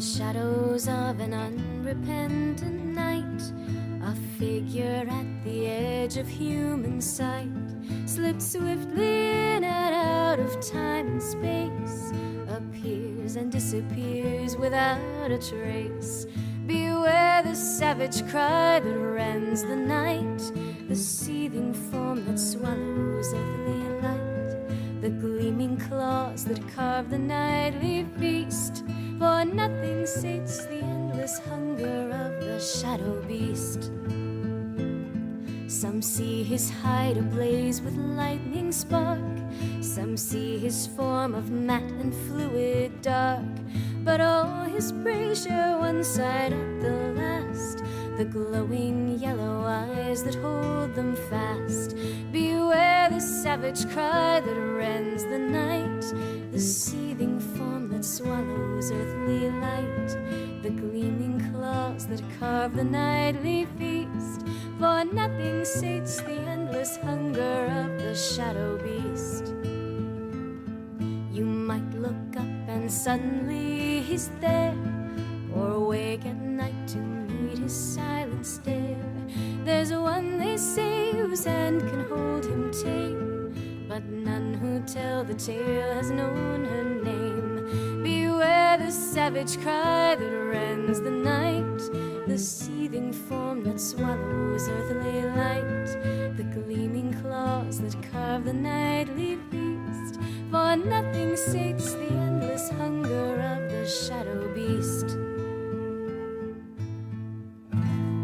shadows of an unrepentant night, a figure at the edge of human sight slips swiftly in and out of time and space, appears and disappears without a trace. Beware the savage cry that rends the night, the seething foam that swallows earthly light, the gleaming claws that carve the nightly feast, for nothing sates the endless hunger of the Shadowbeast. Some see his hide ablaze with lightning spark, some see his form of matte and fluid dark, but all his prey share one side at the last, the glowing yellow eyes that hold them fast. Beware the savage cry that rends the night, the seething foam that swallows earthly light, the gleaming claws that carve the nightly feast, for nothing sates the endless hunger of the Shadowbeast. You might look up and suddenly he's there, or wake at night to meet his silent stare. There's one, they say, whose hand can hold him tame, but none who tell the tale has known her name. Beware the savage cry that rends the night, the seething foam that swallows earthly light, the gleaming claws that carve the nightly feast, for nothing sates